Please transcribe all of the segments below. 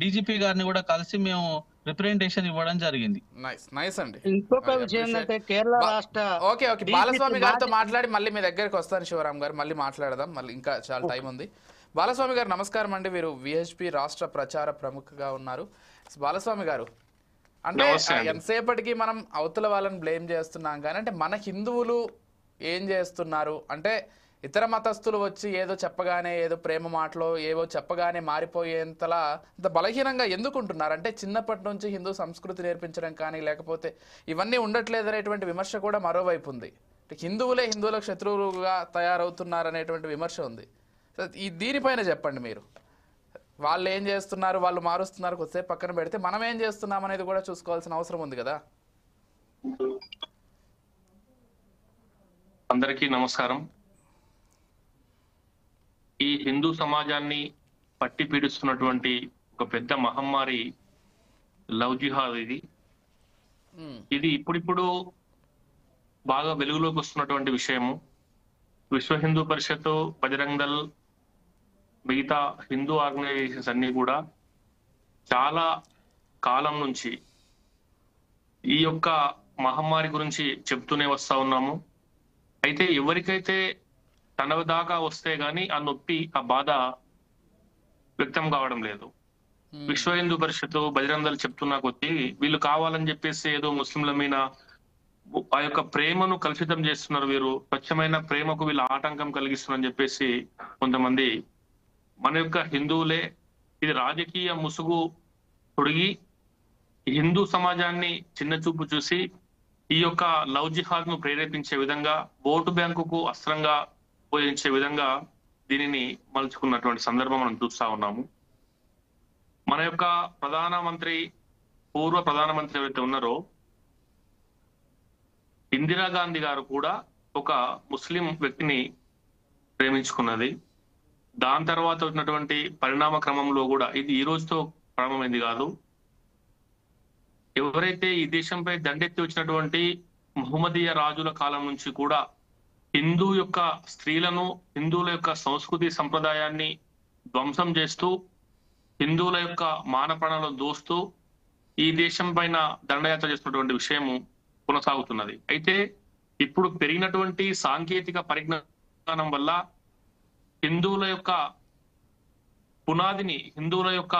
DGP గారిని కూడా కలిసి మేము రిప్రజెంటేషన్ ఇవ్వడం జరిగింది. నైస్ నైస్ అండి. ఇంకొక ఐ విషయం అప్రిషియేట్. ఏంటంటే కేరళ రాష్ట్ర ఓకే ఓకే డీజీపీ బాలస్వామి గారితో మాజీ మాట్లాడి మళ్ళీ మీ దగ్గరికి వస్తాను శివరామ్ గారు, మళ్ళీ మాట్లాడదాం, మళ్ళీ ఇంకా చాలా టైం ఉంది. బాలస్వామి గారు నమస్కారం అండి, మీరు విహెచ్పి రాష్ట్ర ప్రచార ప్రముఖగా ఉన్నారు. బాలస్వామి గారు, అంటే ఎంతసేపటికి మనం అవతల వాళ్ళని బ్లేమ్ చేస్తున్నాం కానీ అంటే మన హిందువులు ఏం చేస్తున్నారు అంటే ఇతర మతస్థులు వచ్చి ఏదో చెప్పగానే ఏదో ప్రేమ మాటలో ఏవో చెప్పగానే మారిపోయేంతలా అంత బలహీనంగా ఎందుకుంటున్నారు? అంటే చిన్నప్పటి నుంచి హిందూ సంస్కృతి నేర్పించడం కానీ లేకపోతే ఇవన్నీ ఉండట్లేదు అనేటువంటి విమర్శ కూడా మరోవైపు ఉంది. హిందువులే హిందువులకు శత్రువులుగా తయారవుతున్నారు అనేటువంటి విమర్శ ఉంది. ఈ దీనిపైన చెప్పండి మీరు. వాళ్ళు ఏం చేస్తున్నారు, వాళ్ళు మారుస్తున్నారు కొద్దిసేపు పక్కన పెడితే మనం ఏం చేస్తున్నాం అనేది కూడా చూసుకోవాల్సిన అవసరం ఉంది కదా. అందరికీ నమస్కారం. ఈ హిందూ సమాజాన్ని పట్టి పీడిస్తున్నటువంటి ఒక పెద్ద మహమ్మారి లవ్ జిహాద్. ఇది ఇప్పుడిప్పుడు బాగా వెలుగులోకి వస్తున్నటువంటి విషయము. విశ్వ హిందూ పరిషత్, బజరంగ్ దళ్, మిగతా హిందూ ఆర్గనైజేషన్స్ అన్ని కూడా చాలా కాలం నుంచి ఈ యొక్క మహమ్మారి గురించి చెప్తూనే వస్తా ఉన్నాము. అయితే ఎవరికైతే తన దాకా వస్తే గాని ఆ నొప్పి, ఆ బాధ వ్యక్తం కావడం లేదు. విశ్వ హిందూ పరిషత్, బజరంగ్ దళ్ చెప్తున్నా కొద్దీ వీళ్ళు కావాలని చెప్పేసి ఏదో ముస్లింల మీద ఆ యొక్క ప్రేమను కలుషితం చేస్తున్నారు, వీరు స్వచ్ఛమైన ప్రేమకు వీళ్ళు ఆటంకం కలిగిస్తున్నారని చెప్పేసి కొంతమంది మన యొక్క హిందువులే ఇది రాజకీయ ముసుగు తొడిగి హిందూ సమాజాన్ని చిన్న చూపు చూసి ఈ యొక్క లవ్ జిహాద్ ను ప్రేరేపించే విధంగా, ఓటు బ్యాంకుకు అస్త్రంగా ఉపయోగించే విధంగా దీనిని మలుచుకున్నటువంటి సందర్భం మనం చూస్తా ఉన్నాము. మన యొక్క పూర్వ ప్రధానమంత్రి ఎవరైతే ఉన్నారో ఇందిరాగాంధీ గారు కూడా ఒక ముస్లిం వ్యక్తిని ప్రేమించుకున్నది. దాని తర్వాత వచ్చినటువంటి పరిణామ క్రమంలో కూడా ఇది ఈ రోజుతో ప్రారంభమైంది కాదు. ఎవరైతే ఈ దేశంపై దండెత్తి వచ్చినటువంటి మహమ్మదీయ రాజుల కాలం నుంచి కూడా హిందూ యొక్క స్త్రీలను, హిందువుల యొక్క సంస్కృతి సంప్రదాయాన్ని ధ్వంసం చేస్తూ, హిందువుల యొక్క మాన ప్రాణాలను దోస్తూ ఈ దేశం పైన దండయాత్ర చేస్తున్నటువంటి విషయము కొనసాగుతున్నది. అయితే ఇప్పుడు పెరిగినటువంటి సాంకేతిక పరిజ్ఞానం వల్ల హిందువుల యొక్క పునాదిని, హిందువుల యొక్క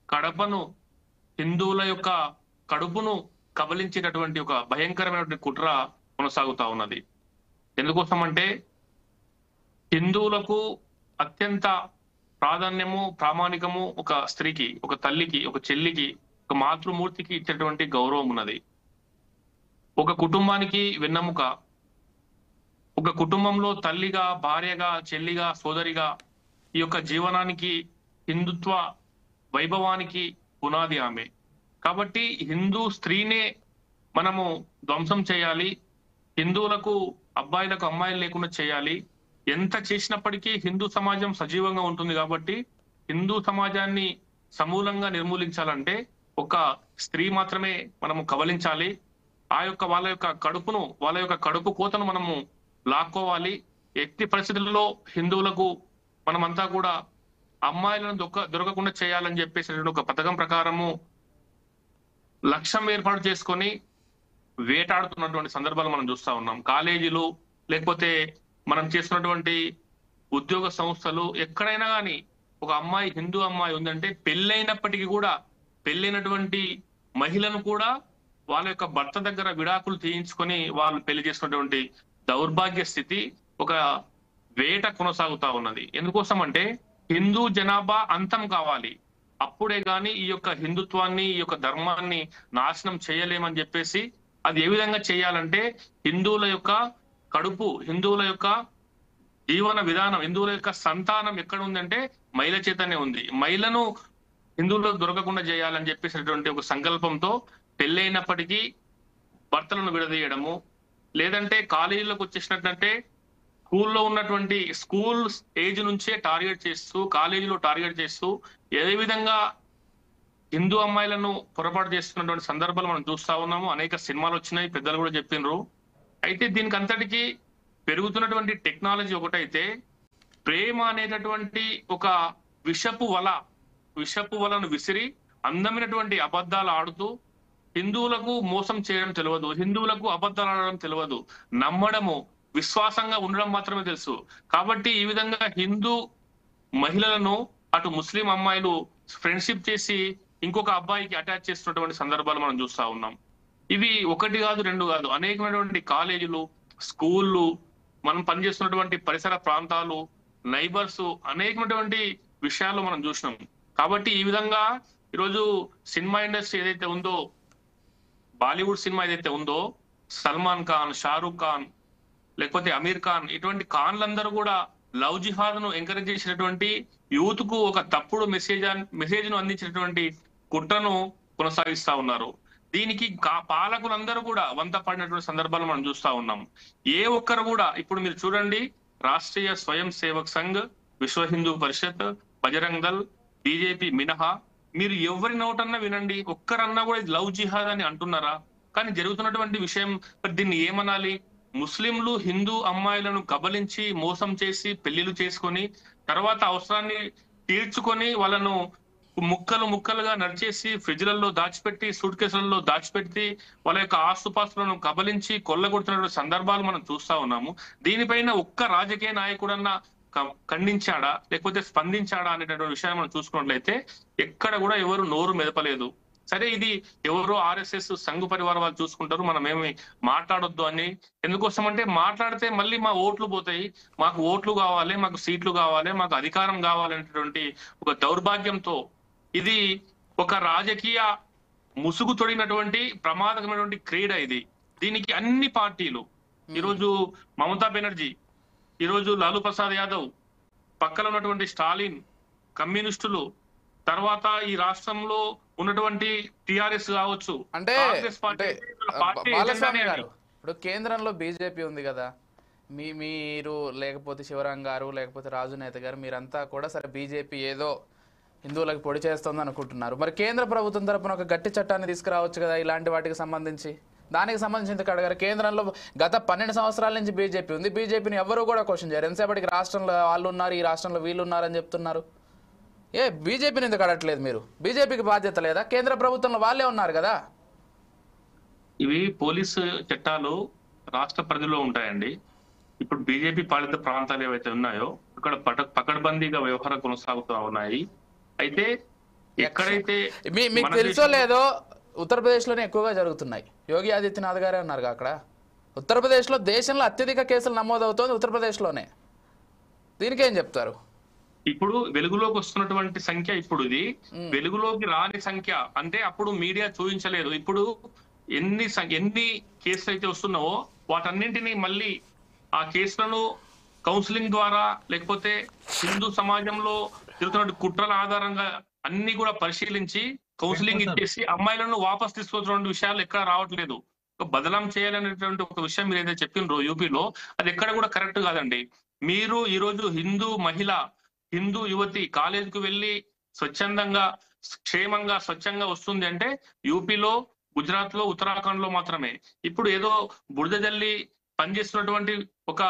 కడపను, హిందువుల యొక్క కడుపును కబలించేటటువంటి ఒక భయంకరమైనటువంటి కుట్ర కొనసాగుతా ఉన్నది. ఎందుకోసం అంటే హిందువులకు అత్యంత ప్రాధాన్యము, ప్రామాణికము ఒక స్త్రీకి, ఒక తల్లికి, ఒక చెల్లికి, ఒక మాతృమూర్తికి ఇచ్చేటువంటి గౌరవం ఉన్నది. ఒక కుటుంబానికి వెన్నెముక, ఒక కుటుంబంలో తల్లిగా, భార్యగా, చెల్లిగా, సోదరిగా ఈ యొక్క జీవనానికి, హిందుత్వ వైభవానికి పునాది ఆమె. కాబట్టి హిందూ స్త్రీనే మనము ధ్వంసం చేయాలి, హిందువులకు అబ్బాయిలకు అమ్మాయిలు లేకుండా చేయాలి. ఎంత చేసినప్పటికీ హిందూ సమాజం సజీవంగా ఉంటుంది. కాబట్టి హిందూ సమాజాన్ని సమూలంగా నిర్మూలించాలంటే ఒక స్త్రీ మాత్రమే మనము కబలించాలి. వాళ్ళ యొక్క కడుపును, వాళ్ళ యొక్క కడుపు కోతను మనము లాక్కోవాలి. ఎట్టి పరిస్థితుల్లో హిందువులకు మనమంతా కూడా అమ్మాయిలను దొరకకుండా చేయాలని చెప్పేసి ఒక పథకం ప్రకారము లక్ష్యం ఏర్పాటు చేసుకొని వేటాడుతున్నటువంటి సందర్భాలు మనం చూస్తా ఉన్నాం. కాలేజీలు, లేకపోతే మనం చేస్తున్నటువంటి ఉద్యోగ సంస్థలు, ఎక్కడైనా కానీ ఒక అమ్మాయి, హిందూ అమ్మాయి ఉందంటే పెళ్ళైనప్పటికీ కూడా, పెళ్ళైనటువంటి మహిళను కూడా వాళ్ళ యొక్క భర్త దగ్గర విడాకులు తీయించుకొని వాళ్ళు పెళ్లి చేసుకున్నటువంటి దౌర్భాగ్య స్థితి, ఒక వేట కొనసాగుతా ఉన్నది. ఎందుకోసం అంటే హిందూ జనాభా అంతం కావాలి, అప్పుడే గాని ఈ యొక్క హిందుత్వాన్ని, ఈ యొక్క ధర్మాన్ని నాశనం చేయలేమని చెప్పేసి, అది ఏ విధంగా చేయాలంటే హిందువుల యొక్క కడుపు, హిందువుల యొక్క జీవన విధానం, హిందువుల యొక్క సంతానం ఎక్కడ ఉందంటే మహిళ చేతనే ఉంది. మహిళను హిందువులకు దొరకకుండా చేయాలని చెప్పేసినటువంటి ఒక సంకల్పంతో పెళ్ళైనప్పటికీ భర్తలను విడదీయడము, లేదంటే కాలేజీలోకి వచ్చేసినట్లంటే స్కూల్లో ఉన్నటువంటి స్కూల్ ఏజ్ నుంచే టార్గెట్ చేస్తూ, కాలేజీలో టార్గెట్ చేస్తూ ఏ విధంగా హిందూ అమ్మాయిలను పొరపాటు చేస్తున్నటువంటి సందర్భాలు మనం చూస్తా ఉన్నాము. అనేక సినిమాలు వచ్చినాయి, పెద్దలు కూడా చెప్పినారు. అయితే దీనికి అంతటికీ పెరుగుతున్నటువంటి టెక్నాలజీ ఒకటైతే, ప్రేమ అనేటటువంటి ఒక విషపు వల, విషపు వలను విసిరి అందమైనటువంటి అబద్ధాలు ఆడుతూ హిందువులకు మోసం చేయడం తెలియదు, హిందువులకు అబద్ధాలు ఆడడం తెలియదు, నమ్మడము విశ్వాసంగా ఉండడం మాత్రమే తెలుసు. కాబట్టి ఈ విధంగా హిందూ మహిళలను అటు ముస్లిం అమ్మాయిలు ఫ్రెండ్షిప్ చేసి ఇంకొక అబ్బాయికి అటాచ్ చేస్తున్నటువంటి సందర్భాలు మనం చూస్తా ఉన్నాం. ఇవి ఒకటి కాదు, రెండు కాదు, అనేకమైనటువంటి కాలేజీలు, స్కూళ్ళు, మనం పనిచేస్తున్నటువంటి పరిసర ప్రాంతాలు, నైబర్స్, అనేకమైనటువంటి విషయాలు మనం చూసినాం. కాబట్టి ఈ విధంగా ఈరోజు సినిమా ఇండస్ట్రీ ఏదైతే ఉందో, బాలీవుడ్ సినిమా ఏదైతే ఉందో, సల్మాన్ ఖాన్, షారూక్ ఖాన్, లేకపోతే అమీర్ ఖాన్, ఇటువంటి ఖాన్లందరూ కూడా లవ్ జిహాద్ ను ఎంకరేజ్ చేసినటువంటి యూత్ కు ఒక తప్పుడు మెసేజ్ ను అందించినటువంటి కుట్రను కొనసాగిస్తా ఉన్నారు. దీనికి పాలకులందరూ కూడా వంత పడినటువంటి సందర్భాలు మనం చూస్తా ఉన్నాం. ఏ ఒక్కరు కూడా, ఇప్పుడు మీరు చూడండి, రాష్ట్రీయ స్వయం సేవక్ సంఘ్, విశ్వ హిందూ పరిషత్, బజరంగ్ దళ్, బీజేపీ మినహా మీరు ఎవరి నోటన్నా వినండి, ఒక్కరన్నా కూడా ఇది లవ్ జిహాద్ అని అంటున్నారా? కానీ జరుగుతున్నటువంటి విషయం దీన్ని ఏమనాలి? ముస్లింలు హిందూ అమ్మాయిలను కబలించి మోసం చేసి పెళ్లిళ్ళు చేసుకొని తర్వాత అవసరాన్ని తీర్చుకొని వాళ్ళను ముక్కలు ముక్కలుగా నడిచేసి ఫ్రిడ్జ్లలో దాచిపెట్టి, సూట్ కేసులలో దాచిపెట్టి వాళ్ళ యొక్క ఆస్తుపాస్తులను కబలించి కొల్లగొడుతున్న సందర్భాలు మనం చూస్తా ఉన్నాము. దీనిపైన ఒక్క రాజకీయ నాయకుడన్నా ఖండించాడా, లేకపోతే స్పందించాడా అనేటటువంటి విషయాన్ని మనం చూసుకున్నట్లయితే ఎక్కడ కూడా ఎవరు నోరు మెదపలేదు. సరే, ఇది ఎవరో RSS సంఘ పరివారం వాళ్ళు చూసుకుంటారు, మనం ఏమి మాట్లాడొద్దు అని. ఎందుకోసం అంటే మాట్లాడితే మళ్ళీ మా ఓట్లు పోతాయి, మాకు ఓట్లు కావాలి, మాకు సీట్లు కావాలి, మాకు అధికారం కావాలనేటువంటి ఒక దౌర్భాగ్యంతో ఇది ఒక రాజకీయ ముసుగు తొడిగినటువంటి ప్రమాదకరమైనటువంటి క్రీడ ఇది. దీనికి అన్ని పార్టీలు, ఈరోజు మమతా బెనర్జీ, ఈరోజు లాలూ ప్రసాద్ యాదవ్, పక్కన ఉన్నటువంటి స్టాలిన్, కమ్యూనిస్టులు, తర్వాత ఈ రాష్ట్రంలో ఉన్నటువంటి TRS కావచ్చు, అంటే బాలస్వామి గారు, ఇప్పుడు కేంద్రంలో బీజేపీ ఉంది కదా, మీరు లేకపోతే శివరాం గారు, లేకపోతే రాజు నేత గారు, మీరంతా కూడా సరే బీజేపీ ఏదో హిందువులకు పొడి చేస్తుంది అనుకుంటున్నారు. మరి కేంద్ర ప్రభుత్వం తరపున ఒక గట్టి చట్టాన్ని తీసుకురావచ్చు కదా ఇలాంటి వాటికి సంబంధించి. దానికి సంబంధించి ఎందుకు అడగారు? కేంద్రంలో గత 12 సంవత్సరాల నుంచి బీజేపీ ఉంది, బీజేపీని ఎవరు కూడా క్వశ్చన్ చేయరు. ఎంతసేపటికి రాష్ట్రంలో వాళ్ళు ఉన్నారు, ఈ రాష్ట్రంలో వీళ్ళు ఉన్నారని చెప్తున్నారు. బీజేపీని ఎందుకు అడగట్లేదు మీరు? బీజేపీకి బాధ్యత లేదా? కేంద్ర ప్రభుత్వంలో వాళ్ళే ఉన్నారు కదా. ఇవి పోలీసు చట్టాలు రాష్ట్ర పరిధిలో ఉంటాయండి. ఇప్పుడు బీజేపీ పాలిత ప్రాంతాలు ఏవైతే ఉన్నాయో అక్కడ పకడ్బందీగా వ్యవహారం కొనసాగుతూ ఉన్నాయి. అయితే ఎక్కడైతే మీకు తెలుసో లేదో ఉత్తరప్రదేశ్లోనే ఎక్కువగా జరుగుతున్నాయి. యోగి ఆదిత్యనాథ్ గారే ఉన్నారు అక్కడ. ఉత్తరప్రదేశ్లో దేశంలో అత్యధిక కేసులు నమోదవుతోంది ఉత్తరప్రదేశ్లోనే. దీనికేం చెప్తారు? ఇప్పుడు వెలుగులోకి వస్తున్నటువంటి సంఖ్య, ఇప్పుడు ఇది వెలుగులోకి రాని సంఖ్య. అంటే అప్పుడు మీడియా చూపించలేదు. ఇప్పుడు ఎన్ని కేసులు అయితే వస్తున్నావో వాటన్నింటినీ మళ్ళీ ఆ కేసులను కౌన్సిలింగ్ ద్వారా, లేకపోతే హిందూ సమాజంలో జరుగుతున్న కుట్రల ఆధారంగా అన్ని కూడా పరిశీలించి కౌన్సిలింగ్ ఇచ్చేసి అమ్మాయిలను వాపస్ తీసుకొచ్చిన విషయాలు ఎక్కడ రావట్లేదు. బదలాం చేయాలనేటువంటి ఒక విషయం మీరు ఏదైతే చెప్పినరో యూపీలో, అది ఎక్కడ కూడా కరెక్ట్ కాదండి. మీరు ఈరోజు హిందూ మహిళ, హిందూ యువతి కాలేజీకి వెళ్ళి స్వచ్ఛందంగా, క్షేమంగా, స్వచ్ఛంగా వస్తుంది అంటే యూపీలో, గుజరాత్ లో, ఉత్తరాఖండ్ లో మాత్రమే. ఇప్పుడు ఏదో బురద జల్లి పనిచేస్తున్నటువంటి ఒక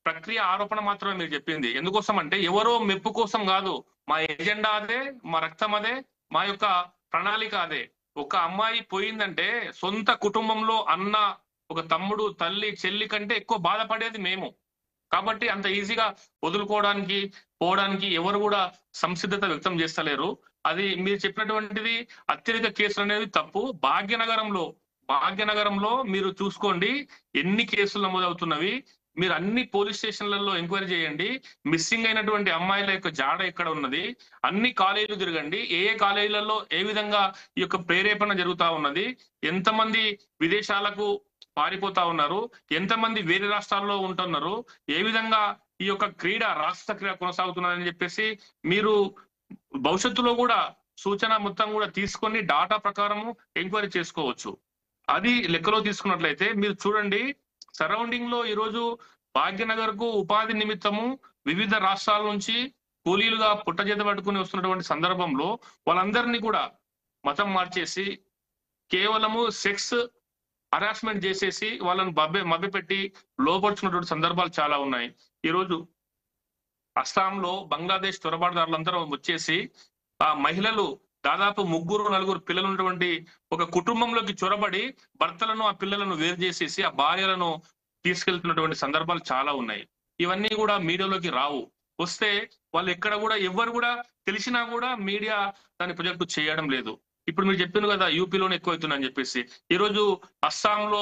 ప్రక్రియ ఆరోపణ మాత్రమే మీరు చెప్పింది. ఎందుకోసం అంటే ఎవరో మెప్పు కోసం కాదు. మా ఎజెండా అదే, మా రక్తం అదే, మా యొక్క ప్రణాళిక అదే. ఒక అమ్మాయి పోయిందంటే సొంత కుటుంబంలో అన్న, ఒక తమ్ముడు, తల్లి, చెల్లి కంటే ఎక్కువ బాధపడేది మేము. కాబట్టి అంత ఈజీగా వదులుకోవడానికి, పోవడానికి ఎవరు కూడా సంసిద్ధత వ్యక్తం చేస్తలేరు. అది మీరు చెప్పినటువంటిది అత్యధిక కేసులు అనేది తప్పు. భాగ్యనగరంలో మీరు చూసుకోండి ఎన్ని కేసులు నమోదవుతున్నవి. మీరు అన్ని పోలీస్ స్టేషన్లలో ఎంక్వైరీ చేయండి. మిస్సింగ్ అయినటువంటి అమ్మాయిల యొక్క జాడ ఎక్కడ ఉన్నది, అన్ని కాలేజీలు తిరగండి. ఏ కాలేజీలలో ఏ విధంగా ఈ యొక్క ప్రేరేపణ జరుగుతా ఉన్నది, ఎంతమంది విదేశాలకు పారిపోతా ఉన్నారు, ఎంతమంది వేరే రాష్ట్రాల్లో ఉంటున్నారు, ఏ విధంగా ఈ యొక్క రాష్ట్ర క్రీడ కొనసాగుతున్నదని చెప్పేసి మీరు భవిష్యత్తులో కూడా సూచన మొత్తం కూడా తీసుకొని డాటా ప్రకారము ఎంక్వైరీ చేసుకోవచ్చు. అది లెక్కలో తీసుకున్నట్లయితే మీరు చూడండి, సరౌండింగ్ లో ఈరోజు భాగ్యనగర్ కు ఉపాధి నిమిత్తము వివిధ రాష్ట్రాల నుంచి కూలీలుగా పుట్టజేత పట్టుకుని వస్తున్నటువంటి సందర్భంలో వాళ్ళందరినీ కూడా మతం మార్చేసి కేవలము సెక్స్ హరాస్మెంట్ చేసేసి వాళ్ళను మభ్యపెట్టి లోపరుచుకున్నటువంటి సందర్భాలు చాలా ఉన్నాయి. ఈరోజు అస్సాంలో బంగ్లాదేశ్ చొరబాటుదారులందరూ వచ్చేసి ఆ మహిళలు దాదాపు 3-4 పిల్లలు ఉన్నటువంటి ఒక కుటుంబంలోకి చొరబడి భర్తలను ఆ పిల్లలను వేరు చేసేసి ఆ భార్యలను తీసుకెళ్తున్నటువంటి సందర్భాలు చాలా ఉన్నాయి. ఇవన్నీ కూడా మీడియాలోకి రావు. వస్తే వాళ్ళు ఎక్కడ కూడా ఎవరు కూడా తెలిసినా కూడా మీడియా దాని ప్రొజెక్ట్ చేయడం లేదు. ఇప్పుడు మీరు చెప్పారు కదా యూపీలోనే ఎక్కువ అవుతుందని చెప్పేసి. ఈ రోజు అస్సాంలో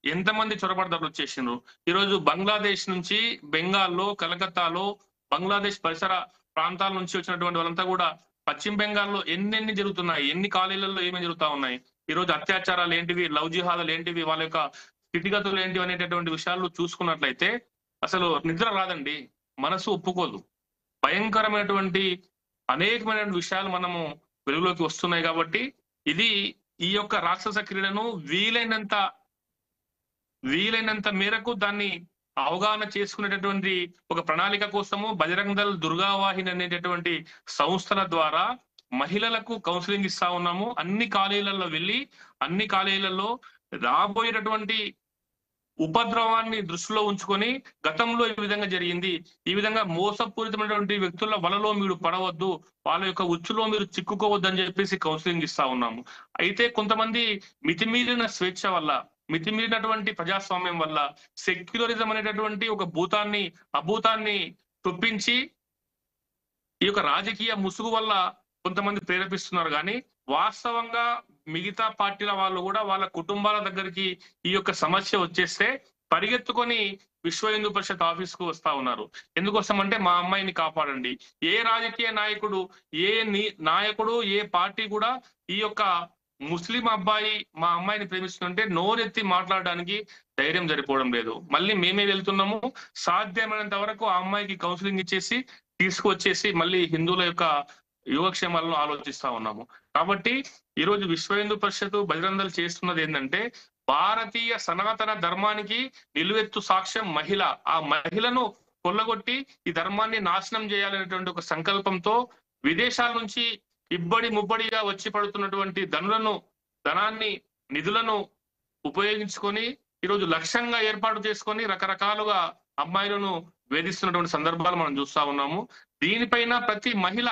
ఎంతమంది చొరబడదారులు వచ్చేసిండ్రు. ఈ రోజు బంగ్లాదేశ్ నుంచి బెంగాల్లో, కలకత్తాలో, బంగ్లాదేశ్ పరిసర ప్రాంతాల నుంచి వచ్చినటువంటి వాళ్ళంతా కూడా పశ్చిమ బెంగాల్లో ఎన్ని జరుగుతున్నాయి, ఎన్ని కాలేజీలలో ఏమేమి జరుగుతా ఉన్నాయి, ఈ రోజు అత్యాచారాలు ఏంటివి, లవ్ జిహాదాలు ఏంటివి, వాళ్ళ యొక్క స్థితిగతులు ఏంటివి అనేటటువంటి విషయాలు చూసుకున్నట్లయితే అసలు నిద్ర రాదండి, మనసు ఒప్పుకోదు. భయంకరమైనటువంటి అనేకమైన విషయాలు మనము వెలుగులోకి వస్తున్నాయి. కాబట్టి ఇది ఈ యొక్క రాక్షస క్రీడను వీలైనంత మేరకు దాన్ని అవగాహన చేసుకునేటటువంటి ఒక ప్రణాళిక కోసము బజరంగ్ దళ్, దుర్గావాహిని అనేటటువంటి సంస్థల ద్వారా మహిళలకు కౌన్సిలింగ్ ఇస్తా ఉన్నాము. అన్ని కాలేజీలలో వెళ్ళి అన్ని కాలేజీలలో రాబోయేటటువంటి ఉపద్రవాన్ని దృష్టిలో ఉంచుకొని గతంలో ఈ విధంగా జరిగింది, ఈ విధంగా మోసపూరితమైనటువంటి వ్యక్తుల వలలో మీరు పడవద్దు, వాళ్ళ యొక్క ఉచ్చులో మీరు చిక్కుకోవద్దు అని చెప్పేసి కౌన్సిలింగ్ ఇస్తా ఉన్నాము. అయితే కొంతమంది మితిమీరిన స్వేచ్ఛ వల్ల, మితిమీరినటువంటి ప్రజాస్వామ్యం వల్ల, సెక్యులరిజం అనేటటువంటి ఒక అభూతాన్ని చొప్పించి ఈ యొక్క రాజకీయ ముసుగు వల్ల కొంతమంది ప్రేరేపిస్తున్నారు. కానీ వాస్తవంగా మిగతా పార్టీల వాళ్ళు కూడా వాళ్ళ కుటుంబాల దగ్గరికి ఈ యొక్క సమస్య వచ్చేస్తే పరిగెత్తుకొని విశ్వ హిందూ పరిషత్ ఆఫీస్ కు వస్తా ఉన్నారు. ఎందుకోసం అంటే మా అమ్మాయిని కాపాడండి. ఏ రాజకీయ నాయకుడు, ఏ పార్టీ కూడా ఈ యొక్క ముస్లిం అబ్బాయి మా అమ్మాయిని ప్రేమిస్తుంటే నోరెత్తి మాట్లాడడానికి ధైర్యం సరిపోవడం లేదు. మళ్ళీ మేమే వెళ్తున్నాము, సాధ్యమైనంత వరకు ఆ అమ్మాయికి కౌన్సిలింగ్ ఇచ్చేసి తీసుకువచ్చేసి మళ్ళీ హిందువుల యొక్క యోగక్షేమాలను ఆలోచిస్తా ఉన్నాము. కాబట్టి ఈ రోజు విశ్వ హిందూ పరిషత్, బజరంగ్ దళ్ చేస్తున్నది ఏంటంటే భారతీయ సనాతన ధర్మానికి నిలువెత్తు సాక్ష్యం మహిళ. ఆ మహిళను కొల్లగొట్టి ఈ ధర్మాన్ని నాశనం చేయాలనేటువంటి ఒక సంకల్పంతో విదేశాల నుంచి ఇబ్బడి ముబ్బడిగా వచ్చి పడుతున్నటువంటి ధనాన్ని, నిధులను ఉపయోగించుకొని ఈరోజు లక్ష్యంగా ఏర్పాటు చేసుకొని రకరకాలుగా అమ్మాయిలను వేధిస్తున్నటువంటి సందర్భాలు మనం చూస్తా ఉన్నాము. దీనిపైన ప్రతి మహిళ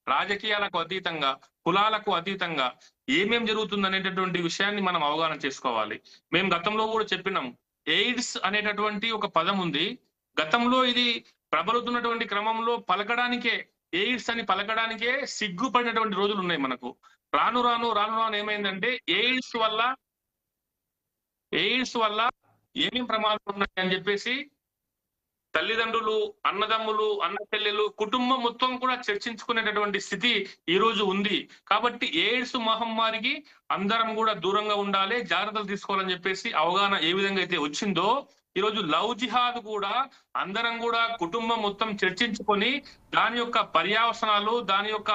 రాజకీయాలకు అతీతంగా, కులాలకు అతీతంగా ఏమేం జరుగుతుంది అనేటటువంటి విషయాన్ని మనం అవగాహన చేసుకోవాలి. మేము గతంలో కూడా చెప్పినాం, ఎయిడ్స్ అనేటటువంటి ఒక పదం ఉంది. గతంలో ఇది ప్రబలుతున్నటువంటి క్రమంలో ఎయిడ్స్ అని పలకడానికే సిగ్గుపడినటువంటి రోజులు ఉన్నాయి మనకు. రాను రాను ఏమైందంటే ఎయిడ్స్ వల్ల ఏమేం ప్రమాదాలు ఉన్నాయి అని చెప్పేసి తల్లిదండ్రులు, అన్నదమ్ములు, అన్న చెల్లెలు, కుటుంబం మొత్తం కూడా చర్చించుకునేటటువంటి స్థితి ఈ రోజు ఉంది. కాబట్టి ఎయిడ్స్ మహమ్మారికి అందరం కూడా దూరంగా ఉండాలి, జాగ్రత్తలు తీసుకోవాలని చెప్పేసి అవగాహన ఏ విధంగా అయితే వచ్చిందో ఈ రోజు లవ్ జిహాద్ కూడా అందరం కూడా కుటుంబం మొత్తం చర్చించుకొని దాని యొక్క పర్యవసనాలు, దాని యొక్క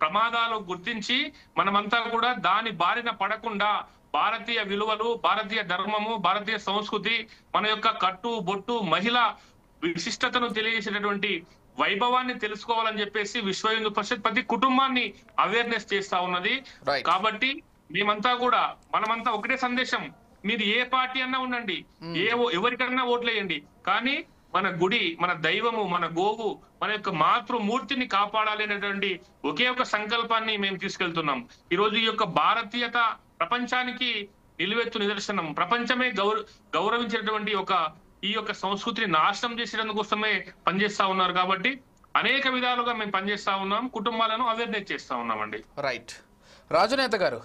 ప్రమాదాలు గుర్తించి మనమంతా కూడా దాని బారిన పడకుండా భారతీయ విలువలు, భారతీయ ధర్మము, భారతీయ సంస్కృతి, మన యొక్క కట్టు బొట్టు, మహిళ విశిష్టతను తెలియజేసేటటువంటి వైభవాన్ని తెలుసుకోవాలని చెప్పేసి విశ్వ హిందూ పరిషత్ ప్రతి కుటుంబాన్ని అవేర్నెస్ చేస్తా ఉన్నది. కాబట్టి మనమంతా ఒకటే సందేశం, మీరు ఏ పార్టీ అన్నా ఉండండి, ఎవరికన్నా ఓట్లేయండి, కానీ మన గుడి, మన దైవము, మన గోవు, మన యొక్క మాతృమూర్తిని కాపాడాలి అనేటువంటి ఒకే ఒక సంకల్పాన్ని మేము తీసుకెళ్తున్నాం. ఈ రోజు ఈ యొక్క భారతీయత ప్రపంచానికి నిలువెత్తు నిదర్శనం. ప్రపంచమే గౌరవించేటువంటి ఈ యొక్క సంస్కృతిని నాశనం చేసేందుకోసమే పనిచేస్తా ఉన్నారు. కాబట్టి అనేక విధాలుగా మేము పనిచేస్తా ఉన్నాం, కుటుంబాలను అవేర్నెస్ చేస్తా ఉన్నామండి. రైట్. రాజునేత గారు,